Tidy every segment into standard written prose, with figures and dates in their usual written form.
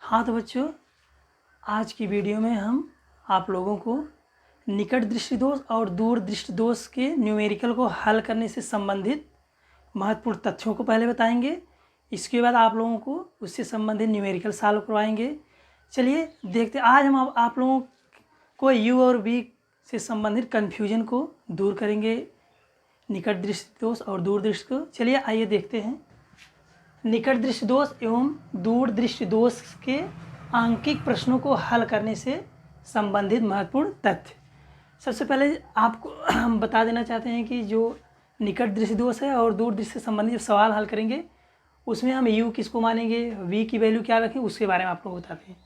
हाँ तो बच्चों, आज की वीडियो में हम आप लोगों को निकट दृष्टि दोष और दूर दृष्टि दोष के न्यूमेरिकल को हल करने से संबंधित महत्वपूर्ण तथ्यों को पहले बताएंगे। इसके बाद आप लोगों को उससे संबंधित न्यूमेरिकल सॉल्व करवाएंगे। चलिए देखते, आज हम आप लोगों को यू और वी से संबंधित कन्फ्यूजन को दूर करेंगे, निकट दृष्टि दोष और दूर दृष्टि को। चलिए आइए देखते हैं निकट दृष्टि दोष एवं दूर दृष्टि दोष के आंकिक प्रश्नों को हल करने से संबंधित महत्वपूर्ण तथ्य। सबसे पहले आपको हम बता देना चाहते हैं कि जो निकट दृष्टि दोष है और दूर दृष्टि से संबंधित सवाल हल करेंगे उसमें हम यू किसको मानेंगे, वी की वैल्यू क्या रखें, उसके बारे में आप लोग बताते हैं।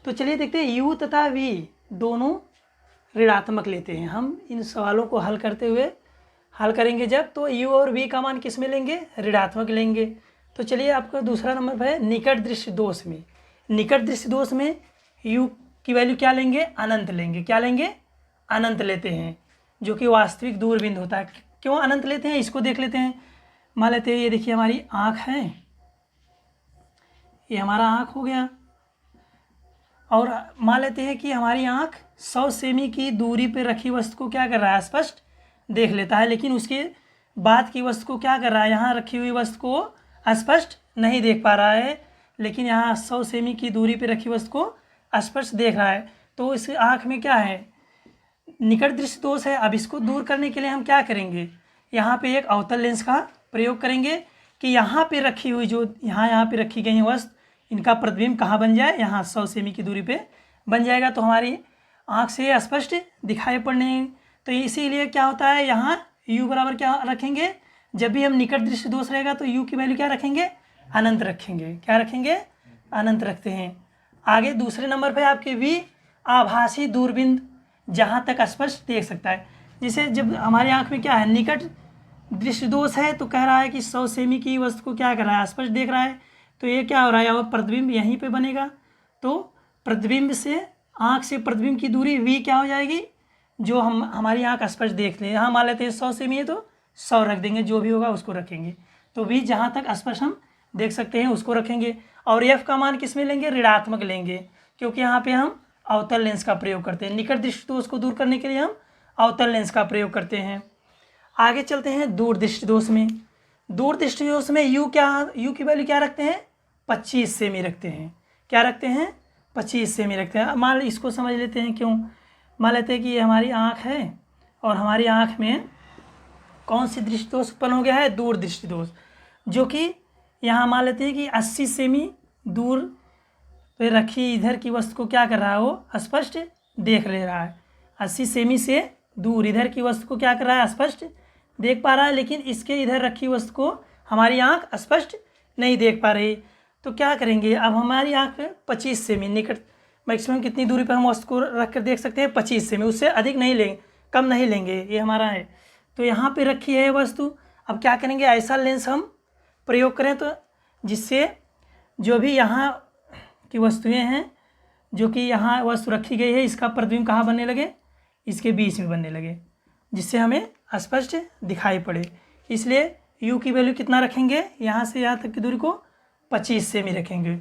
तो चलिए देखते हैं, यू तथा वी दोनों ऋणात्मक लेते हैं। हम इन सवालों को हल करते हुए हल करेंगे जब, तो यू और वी का मान किस में लेंगे, ऋणात्मक लेंगे। तो चलिए आपका दूसरा नंबर है निकट दृष्टि दोष में। निकट दृष्टि दोष में u की वैल्यू क्या लेंगे, अनंत लेंगे। क्या लेंगे, अनंत लेते हैं, जो कि वास्तविक दूरबिंदु होता है। क्यों अनंत लेते हैं, इसको देख लेते हैं। मान लेते हैं ये देखिए हमारी आँख है, ये हमारा आँख हो गया, और मान लेते हैं कि हमारी आँख 100 सेमी की दूरी पर रखी वस्तु को क्या कर रहा है, स्पष्ट देख लेता है, लेकिन उसके बाद की वस्तु को क्या कर रहा है, यहाँ रखी हुई वस्तु को स्पष्ट नहीं देख पा रहा है, लेकिन यहाँ 100 सेमी की दूरी पर रखी वस्तु को स्पष्ट देख रहा है। तो इस आँख में क्या है, निकट दृष्टि दोष है। अब इसको दूर करने के लिए हम क्या करेंगे, यहाँ पे एक अवतल लेंस का प्रयोग करेंगे कि यहाँ पे रखी हुई जो यहाँ पे रखी गई वस्तु, इनका प्रतिबिंब कहाँ बन जाए, यहाँ 100 सेमी की दूरी पे बन जाएगा, तो हमारी आँख से स्पष्ट दिखाई पड़ने। तो इसीलिए क्या होता है, यहाँ u बराबर क्या रखेंगे, जब भी हम निकट दृष्टि दोष रहेगा तो u की वैल्यू क्या रखेंगे, अनंत रखेंगे। क्या रखेंगे, अनंत रखते हैं। आगे दूसरे नंबर पे आपके v आभासी दूरबीन जहाँ तक स्पष्ट देख सकता है। जैसे जब हमारी आँख में क्या है, निकट दृष्टि दोष है, तो कह रहा है कि 100 सेमी की वस्तु को क्या कर रहा है, स्पष्ट देख रहा है, तो ये क्या हो रहा है, और प्रतिबिंब यहीं पे बनेगा। तो प्रतिबिंब से आँख से प्रतिबिंब की दूरी v क्या हो जाएगी, जो हम हमारी आँख स्पष्ट देख लें। यहाँ मान लेते हैं 100 सेमी है तो 100 रख देंगे, जो भी होगा उसको रखेंगे। तो v जहाँ तक स्पष्ट हम देख सकते हैं उसको रखेंगे, और f का मान किस में लेंगे, ऋणात्मक लेंगे, क्योंकि यहाँ पे हम अवतल लेंस का प्रयोग करते हैं। निकट दृष्टि दोष को दूर करने के लिए हम अवतल लेंस का प्रयोग करते हैं। आगे चलते हैं दूर दृष्टि दोष में। दूर दृष्टि दोष में u की वैल्यू क्या रखते हैं, 25 सेमी रखते हैं। क्या रखते हैं, 25 सेमी रखते हैं। मान इसको समझ लेते हैं क्यों। मान लेते हैं कि ये हमारी आँख है और हमारी आँख में कौन सी दृष्टि दोष उत्पन्न हो गया है, दूर दृष्टि दोष, जो कि यहाँ मान लेते हैं कि 80 सेमी दूर पे रखी इधर की वस्तु को क्या कर रहा है, वो स्पष्ट देख ले रहा है। 80 सेमी से दूर इधर की वस्तु को क्या कर रहा है, स्पष्ट देख पा रहा है, लेकिन इसके इधर रखी वस्तु को हमारी आँख स्पष्ट नहीं देख पा रही। तो क्या करेंगे, अब हमारी आँख पे 25 सेमी निकट, मैक्सिमम कितनी दूरी पर हम वस्तु को रख कर देख सकते हैं, 25 सेमी, उससे अधिक नहीं लेंगे, कम नहीं लेंगे। ये हमारा है, तो यहाँ पे रखी है वस्तु। अब क्या करेंगे, ऐसा लेंस हम प्रयोग करें तो जिससे जो भी यहाँ की वस्तुएं हैं, जो कि यहाँ वस्तु रखी गई है, इसका प्रतिबिंब कहाँ बनने लगे, इसके बीच में बनने लगे, जिससे हमें स्पष्ट दिखाई पड़े। इसलिए u की वैल्यू कितना रखेंगे, यहाँ से यहाँ तक की दूरी को 25 सेमी रखेंगे।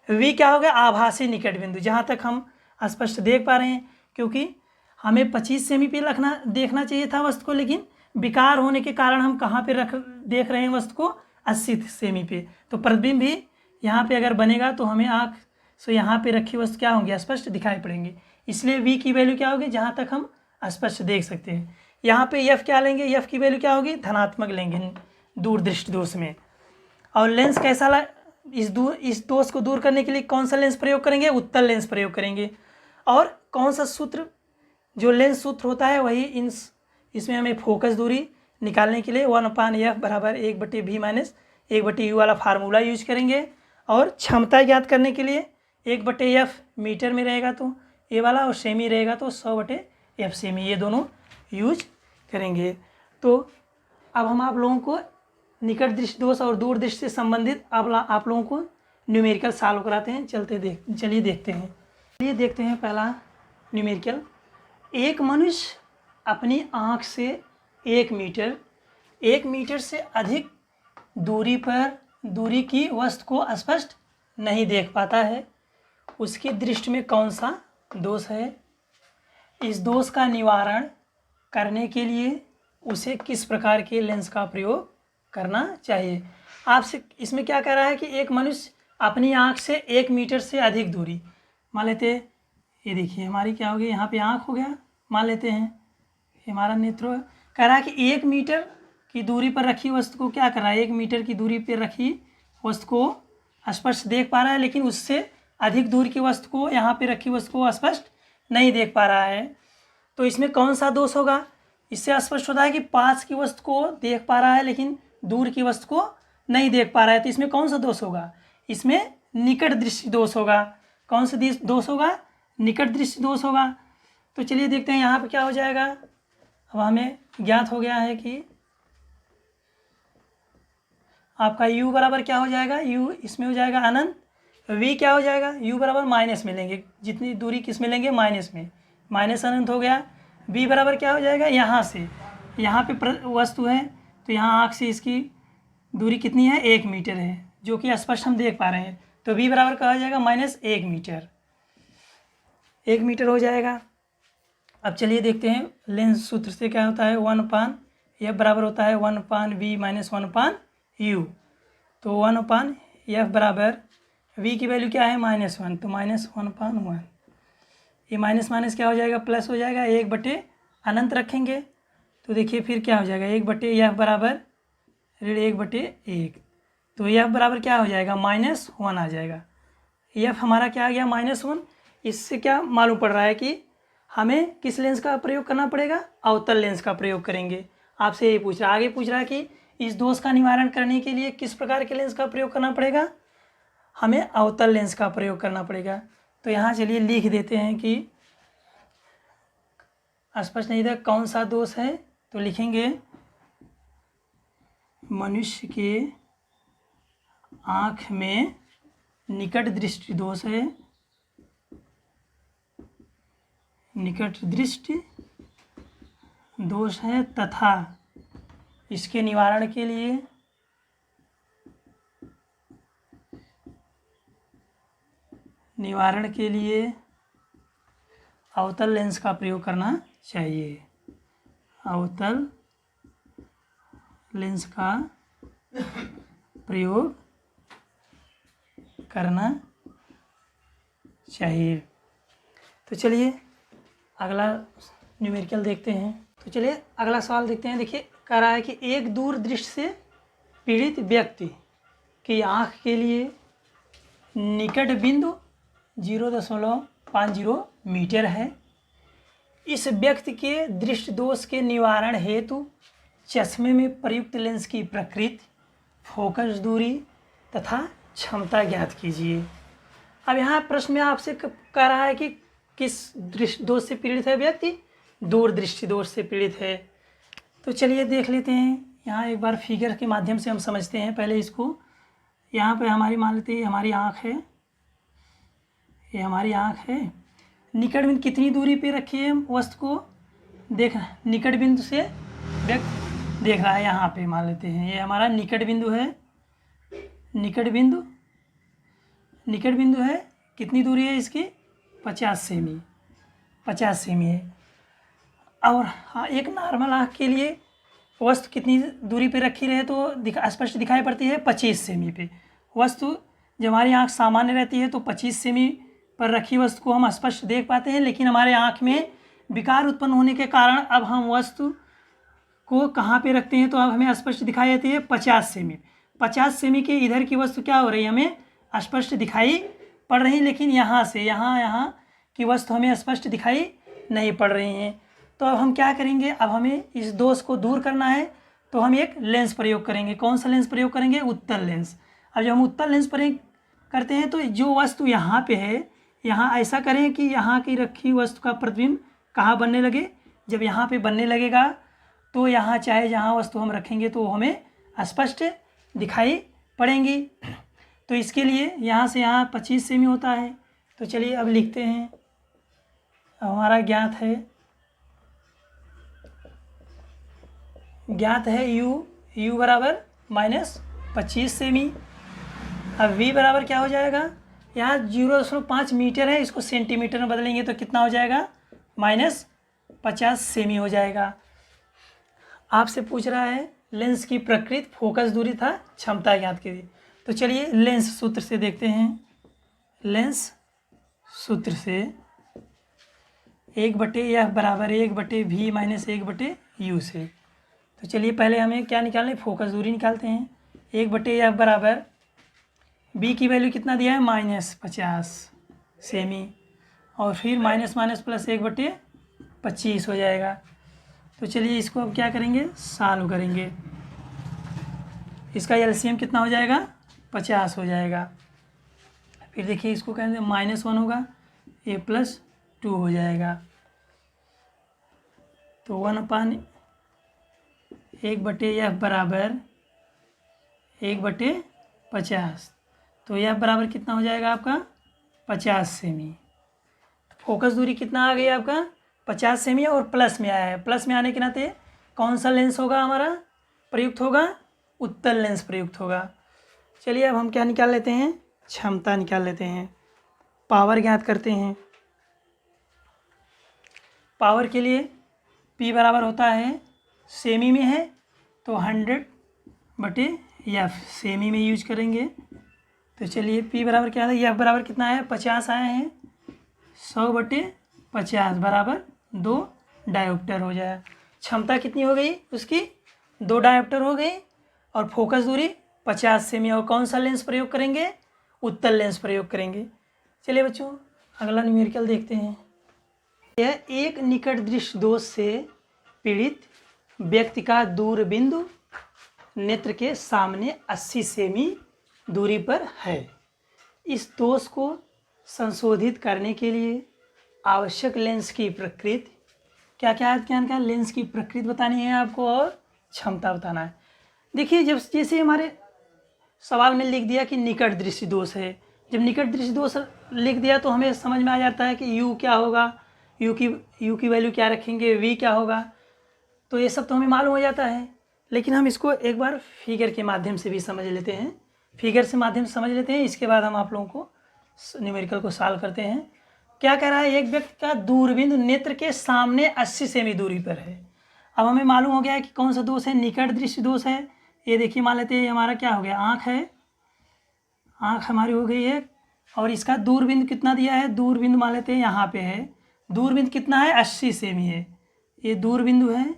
v क्या हो गया, आभासी निकट बिंदु, जहाँ तक हम स्पष्ट देख पा रहे हैं, क्योंकि हमें 25 सेमी पे देखना चाहिए था वस्तु को, लेकिन विकार होने के कारण हम कहाँ पे देख रहे हैं वस्तु को, 80 सेमी पे। तो प्रतिबिंब भी यहाँ पे अगर बनेगा तो हमें आँख से यहाँ पे रखी वस्तु क्या होंगी, स्पष्ट दिखाई पड़ेंगे। इसलिए v की वैल्यू क्या होगी, जहाँ तक हम स्पष्ट देख सकते हैं। यहाँ पे f क्या लेंगे, f की वैल्यू क्या होगी, धनात्मक लेंगे दूर दृष्टि दोष में। और लेंस कैसा इस दोष को दूर करने के लिए कौन सा लेंस प्रयोग करेंगे, उत्तल लेंस प्रयोग करेंगे। और कौन सा सूत्र, जो लेंस सूत्र होता है वही इसमें हमें फोकस दूरी निकालने के लिए 1/f बराबर 1/v माइनस 1/u वाला फार्मूला यूज करेंगे। और क्षमता ज्ञात करने के लिए 1/f मीटर में रहेगा तो ये वाला, और सेमी रहेगा तो 100/f सेमी, ये दोनों यूज करेंगे। तो अब हम आप लोगों को निकट दृष्टि दोष और दूर दृष्टि से संबंधित आप लोगों को न्यूमेरिकल सॉल्व कराते हैं। चलिए देखते हैं। चलिए देखते हैं पहला न्यूमेरिकल। एक मनुष्य अपनी आँख से 1 मीटर से अधिक दूरी की वस्तु को स्पष्ट नहीं देख पाता है। उसकी दृष्टि में कौन सा दोष है, इस दोष का निवारण करने के लिए उसे किस प्रकार के लेंस का प्रयोग करना चाहिए। आपसे इसमें क्या कह रहा है कि एक मनुष्य अपनी आँख से 1 मीटर से अधिक दूरी, मान लेते हैं ये देखिए हमारी क्या होगी, यहाँ पे आँख हो गया, मान लेते हैं ये हमारा नेत्र है। कह रहा है कि 1 मीटर की दूरी पर रखी वस्तु को क्या कर रहा है, 1 मीटर की दूरी पर रखी वस्तु को स्पष्ट देख पा रहा है, लेकिन उससे अधिक दूर की वस्तु को, यहाँ पे रखी वस्तु को स्पष्ट नहीं देख पा रहा है। तो इसमें कौन सा दोष होगा, इससे स्पष्ट होता है कि पास की वस्तु को देख पा रहा है लेकिन दूर की वस्तु को नहीं देख पा रहा है। तो इसमें कौन सा दोष होगा, इसमें निकट दृष्टि दोष होगा। कौन सा दोष होगा, निकट दृष्टि दोष होगा। तो चलिए देखते हैं यहाँ पे क्या हो जाएगा। अब हमें ज्ञात हो गया है कि आपका u बराबर क्या हो जाएगा, u इसमें हो जाएगा अनंत, v क्या हो जाएगा, u बराबर माइनस में लेंगे, जितनी दूरी किस में लेंगे, माइनस में, माइनस अनंत हो गया। v बराबर क्या हो जाएगा, यहाँ से यहाँ पे वस्तु है तो यहाँ आँख से इसकी दूरी कितनी है, 1 मीटर है, जो कि स्पष्ट हम देख पा रहे हैं। तो v बराबर क्या हो जाएगा, -1 मीटर, 1 मीटर हो जाएगा। अब चलिए देखते हैं लेंस सूत्र से क्या होता है, 1/f बराबर होता है 1/v - 1/u। तो 1/f बराबर v की वैल्यू क्या है, -1, तो -1/1। ये माइनस माइनस क्या हो जाएगा, प्लस हो जाएगा, 1/, अनंत रखेंगे तो देखिए फिर क्या हो जाएगा, 1/f बराबर 1/1। तो f बराबर क्या हो जाएगा, -1 आ जाएगा। f हमारा क्या आ गया, -1। इससे क्या मालूम पड़ रहा है कि हमें किस लेंस का प्रयोग करना पड़ेगा, अवतल लेंस का प्रयोग करेंगे। आपसे ये पूछ रहा है, आगे पूछ रहा है कि इस दोष का निवारण करने के लिए किस प्रकार के लेंस का प्रयोग करना पड़ेगा, हमें अवतल लेंस का प्रयोग करना पड़ेगा। तो यहाँ चलिए लिख देते हैं कि स्पष्ट नहीं था कौन सा दोष है, तो लिखेंगे मनुष्य के आँख में निकट दृष्टि दोष है, निकट दृष्टि दोष है तथा इसके निवारण के लिए अवतल लेंस का प्रयोग करना चाहिए, अवतल लेंस का प्रयोग करना चाहिए। तो चलिए अगला न्यूमेरिकल देखते हैं। तो चलिए अगला सवाल देखते हैं। देखिए कह रहा है कि एक दूर दृष्टि से पीड़ित व्यक्ति की आँख के लिए निकट बिंदु 0.50 मीटर है। इस व्यक्ति के दृष्टि दोष के निवारण हेतु चश्मे में प्रयुक्त लेंस की प्रकृति, फोकस दूरी तथा क्षमता ज्ञात कीजिए। अब यहाँ प्रश्न में आपसे कह रहा है कि किस दृष्टि दोष से पीड़ित है व्यक्ति, दूर दृष्टि दोष से पीड़ित है। तो चलिए देख लेते हैं, यहाँ एक बार फिगर के माध्यम से हम समझते हैं पहले इसको। यहाँ पे हमारी मान लेते हैं हमारी आँख है, ये हमारी आँख है। निकट बिंदु कितनी दूरी पे रखी है वस्तु को, देख निकट बिंदु से व्यक्ति देख रहा है, यहाँ पे मान लेते हैं ये हमारा निकट बिंदु है। निकट बिंदु है, कितनी दूरी है इसकी, 50 सेमी, 50 सेमी है। और हाँ, एक नॉर्मल आँख के लिए वस्तु कितनी दूरी पे रखी रहे तो स्पष्ट दिखाई पड़ती है, 25 सेमी पे। वस्तु जब हमारी आँख सामान्य रहती है तो 25 सेमी पर रखी वस्तु को हम स्पष्ट देख पाते हैं, लेकिन हमारे आँख में विकार उत्पन्न होने के कारण अब हम वस्तु को कहाँ पे रखते हैं तो अब हमें स्पष्ट दिखाई देती है 50 सेमी। 50 सेमी के इधर की वस्तु क्या हो रही है, हमें स्पष्ट दिखाई पड़ रही, लेकिन यहाँ से यहाँ की वस्तु हमें स्पष्ट दिखाई नहीं पड़ रही हैं। तो अब हम क्या करेंगे, अब हमें इस दोष को दूर करना है तो हम एक लेंस प्रयोग करेंगे। कौन सा लेंस प्रयोग करेंगे, उत्तल लेंस। अब जब हम उत्तल लेंस प्रयोग करते हैं तो जो वस्तु यहाँ पे है, यहाँ ऐसा करें कि यहाँ की रखी वस्तु का प्रतिबिंब कहाँ बनने लगे, जब यहाँ पे बनने लगेगा तो यहाँ चाहे जहाँ वस्तु हम रखेंगे तो हमें स्पष्ट दिखाई पड़ेंगी। तो इसके लिए यहाँ से यहाँ 25 सेमी होता है। तो चलिए अब लिखते हैं, हमारा ज्ञात है u बराबर -25 सेमी। अब v बराबर क्या हो जाएगा, यहाँ 0.5 मीटर है, इसको सेंटीमीटर में बदलेंगे तो कितना हो जाएगा, -50 सेमी हो जाएगा। आपसे पूछ रहा है लेंस की प्रकृति, फोकस दूरी था, क्षमता ज्ञात कीजिए। तो चलिए लेंस सूत्र से देखते हैं। लेंस सूत्र से 1/f बराबर 1/v माइनस 1/u से। तो चलिए पहले हमें क्या निकालना है, फोकस दूरी निकालते हैं। 1/f बराबर b की वैल्यू कितना दिया है, -50 सेमी, और फिर माइनस माइनस प्लस 1/25 हो जाएगा। तो चलिए इसको अब क्या करेंगे, सॉल्व करेंगे। इसका एलसीएम कितना हो जाएगा, 50 हो जाएगा। फिर देखिए इसको कहेंगे -1 होगा, a + 2 हो जाएगा। तो 1/1/f बराबर 1/50। तो f बराबर कितना हो जाएगा आपका, 50 सेमी। फोकस दूरी कितना आ गई आपका, 50 सेमी, और प्लस में आया है। प्लस में आने के नाते कौन सा लेंस होगा हमारा प्रयुक्त होगा, उत्तल लेंस प्रयुक्त होगा। चलिए अब हम क्या निकाल लेते हैं, क्षमता निकाल लेते हैं। पावर ज्ञात करते हैं। पावर के लिए P बराबर होता है, सेमी में है तो 100/f सेमी में यूज करेंगे। तो चलिए P बराबर क्या है, F बराबर कितना है, 50 आए हैं, 100/50 बराबर 2 डायोप्टर हो जाए। क्षमता कितनी हो गई उसकी, 2 डायोप्टर हो गई, और फोकस दूरी 50 सेमी। और कौन सा लेंस प्रयोग करेंगे, उत्तल लेंस प्रयोग करेंगे। चलिए बच्चों अगला न्यूमेरिकल देखते हैं। यह एक निकट दृष्टि दोष से पीड़ित व्यक्ति का दूरबिंदु नेत्र के सामने 80 सेमी दूरी पर है। इस दोष को संशोधित करने के लिए आवश्यक लेंस की प्रकृति, क्या क्या है, लेंस की प्रकृति बतानी है आपको और क्षमता बताना है। देखिए जब जैसे हमारे सवाल में लिख दिया कि निकट दृष्टि दोष है, जब निकट दृष्टि दोष लिख दिया तो हमें समझ में आ जाता है कि u क्या होगा, u की वैल्यू क्या रखेंगे, v क्या होगा, तो ये सब तो हमें मालूम हो जाता है। लेकिन हम इसको एक बार फिगर के माध्यम से भी समझ लेते हैं, फिगर से माध्यम से समझ लेते हैं। इसके बाद हम आप लोगों को न्यूमेरिकल को सॉल्व करते हैं। क्या कह रहा है, एक व्यक्ति का दूरबिंदु नेत्र के सामने 80 सेमी दूरी पर है। अब हमें मालूम हो गया है कि कौन सा दोष है, निकट दृष्टि दोष है। ये देखिए मान लेते हैं हमारा क्या हो गया, आँख है, आँख हमारी हो गई है, और इसका दूरबिंदु कितना दिया है, दूरबिंदु मान लेते हैं यहाँ पे है, दूरबिंदु कितना है, 80 सेमी है। ये दूरबिंदु है,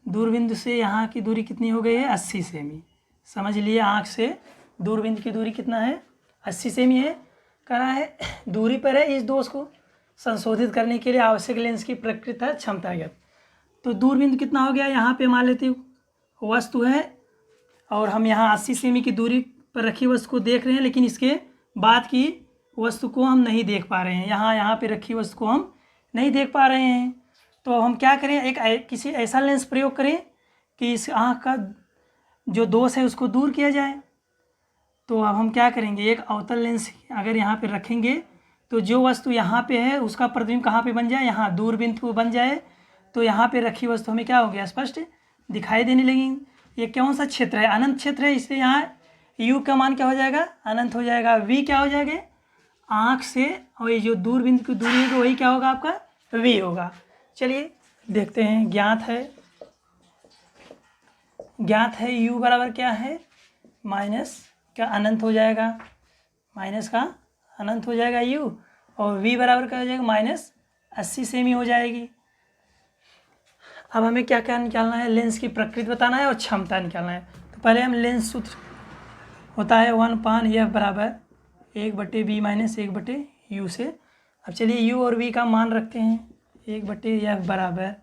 दूरबिंदु से यहाँ की दूरी कितनी हो गई है, 80 सेमी। समझ लिए आँख से दूरबिंदु की दूरी कितना है, 80 सेमी है। कह रहा है दूरी पर है। इस दोष को संशोधित करने के लिए आवश्यक लेंस की प्रकृति है, क्षमता ज्ञात। तो दूरबिंदु कितना हो गया, यहाँ पे मान लेते हो वस्तु है, और हम यहाँ 80 सेमी की दूरी पर रखी वस्तु को देख रहे हैं, लेकिन इसके बाद की वस्तु को हम नहीं देख पा रहे हैं। यहाँ पे रखी वस्तु को हम नहीं देख पा रहे हैं। तो हम क्या करें, किसी ऐसा लेंस प्रयोग करें कि इस आँख का जो दोष है उसको दूर किया जाए। तो अब हम क्या करेंगे, एक अवतल लेंस अगर यहाँ पे रखेंगे तो जो वस्तु यहाँ पे है उसका प्रतिबिंब कहाँ पे बन जाए, यहाँ दूरबिंदु बन जाए। तो यहाँ पे रखी वस्तु हमें क्या हो गया, स्पष्ट दिखाई देने लगी। ये कौन सा क्षेत्र है, अनंत क्षेत्र है, इसलिए यहाँ u का मान क्या हो जाएगा, अनंत हो जाएगा। v क्या हो जाएगा, आँख से और ये जो दूरबिंदु की दूरी है वही क्या होगा आपका, v होगा। चलिए देखते हैं, ज्ञात है u बराबर क्या है, माइनस का अनंत हो जाएगा, माइनस का अनंत हो जाएगा u, और v बराबर क्या हो जाएगा, -80 सेमी हो जाएगी। अब हमें क्या क्या निकालना है, लेंस की प्रकृति बताना है और क्षमता निकालना है। तो पहले हम लेंस सूत्र होता है 1/f बराबर 1/b माइनस 1/u से। अब चलिए u और v का मान रखते हैं। 1/f बराबर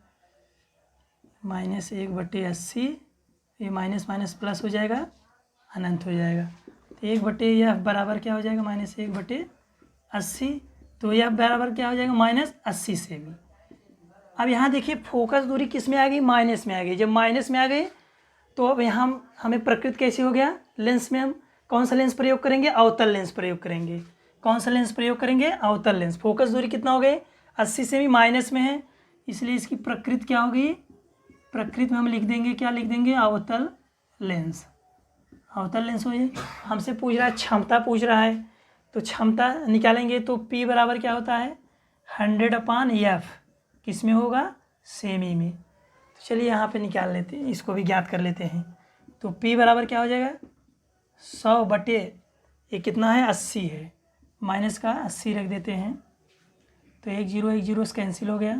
-1/80, ये माइनस माइनस प्लस हो जाएगा, अनंत हो जाएगा। तो 1/f बराबर क्या हो जाएगा, -1/80। तो f बराबर क्या हो जाएगा, -80 सेमी। अब यहाँ देखिए फोकस दूरी किस में आ गई, माइनस में आ गई। जब माइनस में आ गई तो अब यहाँ हमें प्रकृति कैसे हो गया, लेंस में हम कौन सा लेंस प्रयोग करेंगे, अवतल लेंस प्रयोग करेंगे। कौन सा लेंस प्रयोग करेंगे, अवतल लेंस। फोकस दूरी कितना हो गई, 80 सेमी, माइनस में है, इसलिए इसकी प्रकृति क्या होगी, प्रकृति में हम लिख देंगे, क्या लिख देंगे, अवतल लेंस। अवतल लेंस हो जाए। हमसे पूछ रहा है क्षमता, पूछ रहा है तो क्षमता निकालेंगे तो P बराबर क्या होता है 100/F, किस में होगा सेमी में। तो चलिए यहाँ पे निकाल लेते हैं, इसको भी ज्ञात कर लेते हैं। तो P बराबर क्या हो जाएगा 100 बटे ये कितना है 80 है, माइनस का 80 रख देते हैं तो 1 0 से कैंसिल हो गया।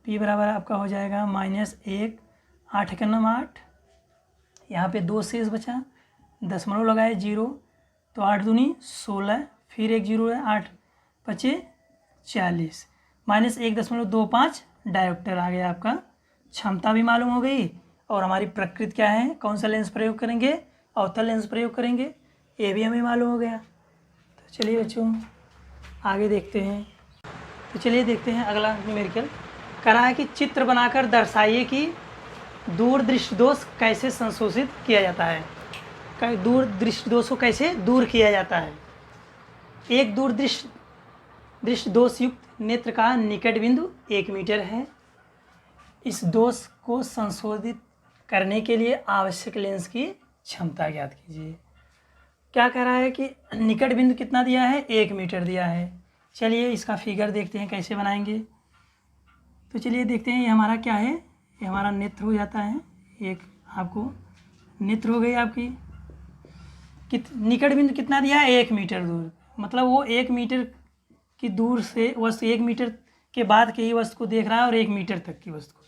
P बराबर आपका हो जाएगा -1, 8 का नाम 8, यहाँ पे 2 शेष बचा, दशमलव लगाए 0 तो 8 दूनी 16, फिर 1 0 है 8 पचे 40, -1.25 डायोप्टर आ गया आपका। क्षमता भी मालूम हो गई और हमारी प्रकृति क्या है, कौन सा लेंस प्रयोग करेंगे, अवतल लेंस प्रयोग करेंगे, ये भी हमें मालूम हो गया। तो चलिए बच्चों आगे देखते हैं। तो चलिए देखते हैं अगला न्यूमेरिकल। कह रहा है कि चित्र बनाकर दर्शाइए कि दूर दृष्टि दोष कैसे संशोधित किया जाता है। दूर दृष्टि दोष को कैसे दूर किया जाता है। एक दूर दृष्टि दोष युक्त नेत्र का निकट बिंदु 1 मीटर है। इस दोष को संशोधित करने के लिए आवश्यक लेंस की क्षमता ज्ञात कीजिए। क्या कह रहा है कि निकट बिंदु कितना दिया है 1 मीटर दिया है। चलिए इसका फिगर देखते हैं कैसे बनाएंगे। तो चलिए देखते हैं, ये हमारा क्या है, ये हमारा नेत्र हो जाता है, एक आपको नेत्र हो गई आपकी। निकट बिंदु कितना दिया है 1 मीटर दूर, मतलब वो 1 मीटर की दूर से वस्तु 1 मीटर के बाद के ही वस्तु को देख रहा है और 1 मीटर तक की वस्तु को।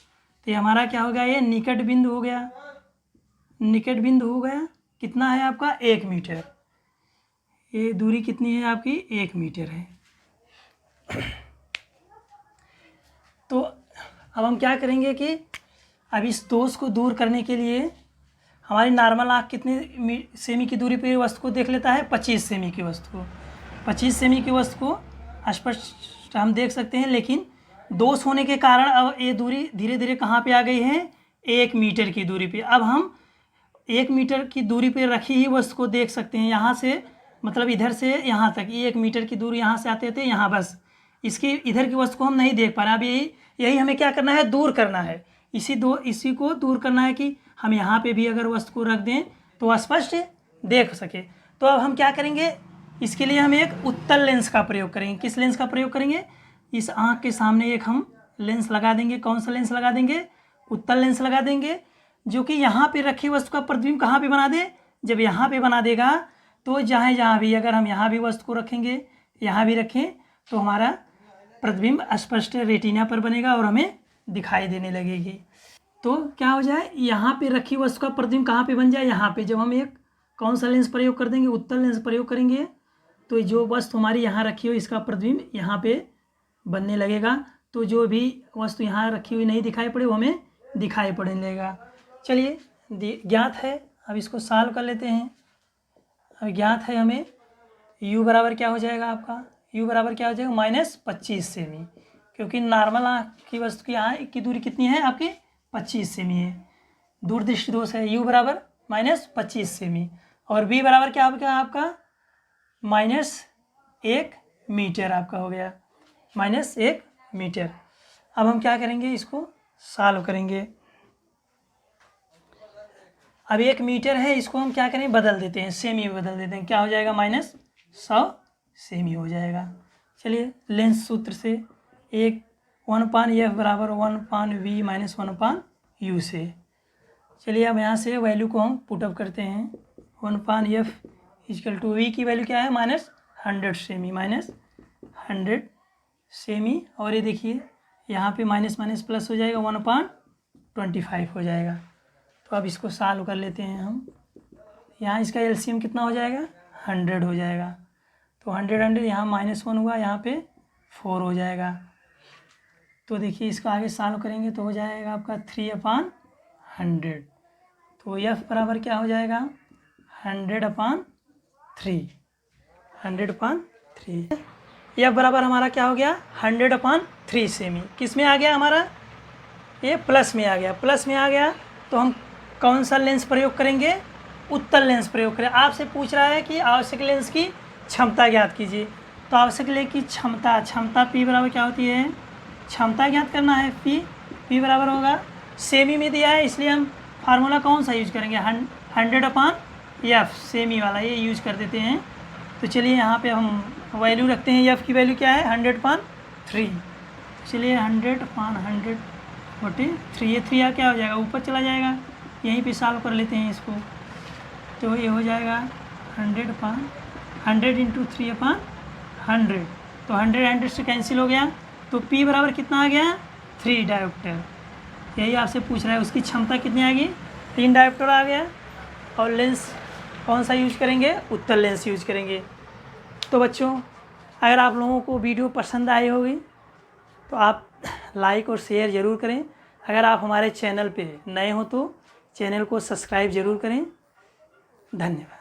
तो ये हमारा क्या हो गया, ये निकट बिंदु हो गया। निकट बिंदु हो गया कितना है आपका 1 मीटर। ये दूरी कितनी है आपकी 1 मीटर है। तो अब हम क्या करेंगे कि अब इस दोष को दूर करने के लिए हमारी नॉर्मल आँख कितने सेमी की दूरी पर वस्तु को देख लेता है 25 सेमी की वस्तु को। 25 सेमी की वस्तु को स्पष्ट हम देख सकते हैं, लेकिन दोष होने के कारण अब ये दूरी धीरे धीरे कहाँ पे आ गई है 1 मीटर की दूरी पे। अब हम 1 मीटर की दूरी पे रखी ही वस्तु को देख सकते हैं, यहाँ से मतलब इधर से यहाँ तक, ये 1 मीटर की दूरी यहाँ से आते थे यहाँ, बस इसकी इधर की वस्तु को हम नहीं देख पा रहे। अब यही हमें क्या करना है, दूर करना है। इसी को दूर करना है कि हम यहाँ पे भी अगर वस्तु को रख दें तो स्पष्ट देख सके। तो अब हम क्या करेंगे, इसके लिए हम एक उत्तल लेंस का प्रयोग करेंगे। किस लेंस का प्रयोग करेंगे, इस आँख के सामने एक हम लेंस लगा देंगे। कौन सा लेंस लगा देंगे, उत्तल लेंस लगा देंगे, जो कि यहाँ पे रखी वस्तु का प्रतिबिंब कहाँ पे बना दे, जब यहाँ पे बना देगा तो जहाँ भी अगर हम यहाँ भी वस्तु को रखेंगे, यहाँ भी रखें तो हमारा प्रतिबिंब स्पष्ट रेटिना पर बनेगा और हमें दिखाई देने लगेगी। तो क्या हो जाए, यहाँ पे रखी वस्तु का प्रतिबिंब कहाँ पे बन जाए, यहाँ पे। जब हम एक कौन सा लेंस प्रयोग कर देंगे, उत्तल लेंस प्रयोग करेंगे, तो जो वस्तु हमारी यहाँ रखी हो इसका प्रतिबिंब यहाँ पे बनने लगेगा। तो जो भी वस्तु यहाँ रखी हुई नहीं दिखाई पड़े वो हमें दिखाई पड़ने लगेगा। चलिए ज्ञात है, अब इसको सॉल्व कर लेते हैं। अब ज्ञात है हमें u बराबर क्या हो जाएगा आपका, u बराबर क्या हो जाएगा -25 सेमी, क्योंकि नॉर्मल आँख की वस्तु की आँख की दूरी कितनी है आपकी 25 सेमी है। दूरदृष्टि दोष है, u बराबर -25 सेमी, और v बराबर क्या हो गया आपका -1 मीटर आपका हो गया, -1 मीटर। अब हम क्या करेंगे, इसको सॉल्व करेंगे। अब 1 मीटर है, इसको हम क्या करें, बदल देते हैं, सेमी में बदल देते हैं। क्या हो जाएगा -100 सेमी हो जाएगा। चलिए लेंस सूत्र से 1/F बराबर 1/V - 1/U से। चलिए अब यहाँ से वैल्यू को हम पुटअप करते हैं। 1/F = V की वैल्यू क्या है -100 सेमी, -100 सेमी, और ये देखिए यहाँ पे माइनस माइनस प्लस हो जाएगा, 1/25 हो जाएगा। तो अब इसको सॉल्व कर लेते हैं हम। यहाँ इसका एलसीएम कितना हो जाएगा 100 हो जाएगा। तो 100 यहाँ -1 हुआ, यहाँ पे 4 हो जाएगा। तो देखिए इसको आगे सॉल्व करेंगे तो हो जाएगा आपका 3/100। तो F बराबर क्या हो जाएगा 100/3, 100/3। F बराबर हमारा क्या हो गया 100/3 सेमी। किस में आ गया हमारा, ये प्लस में आ गया। प्लस में आ गया तो हम कौन सा लेंस प्रयोग करेंगे, उत्तल लेंस प्रयोग करें। आपसे पूछ रहा है कि आवश्यक लेंस की क्षमता ज्ञात कीजिए। तो आवश्यक लेंस की क्षमता P बराबर क्या होती है, क्षमता ज्ञात करना है। P बराबर होगा, सेमी में दिया है इसलिए हम फार्मूला कौन सा यूज करेंगे 100/F सेमी वाला, ये यूज कर देते हैं। तो चलिए यहाँ पे हम वैल्यू रखते हैं, एफ की वैल्यू क्या है 100/3। चलिए 100/100/3, ये 3 क्या हो जाएगा, ऊपर चला जाएगा, यहीं पे सॉल्व कर लेते हैं इसको। तो ये हो जाएगा 100 × 3/100, तो 100 से कैंसिल हो गया, तो P बराबर कितना आ गया 3 डायोप्टर। यही आपसे पूछ रहा है उसकी क्षमता कितनी आ गई, 3 डायोप्टर आ गया। और लेंस कौन सा यूज करेंगे, उत्तल लेंस यूज करेंगे। तो बच्चों अगर आप लोगों को वीडियो पसंद आई होगी तो आप लाइक और शेयर ज़रूर करें। अगर आप हमारे चैनल पे नए हो तो चैनल को सब्सक्राइब ज़रूर करें। धन्यवाद।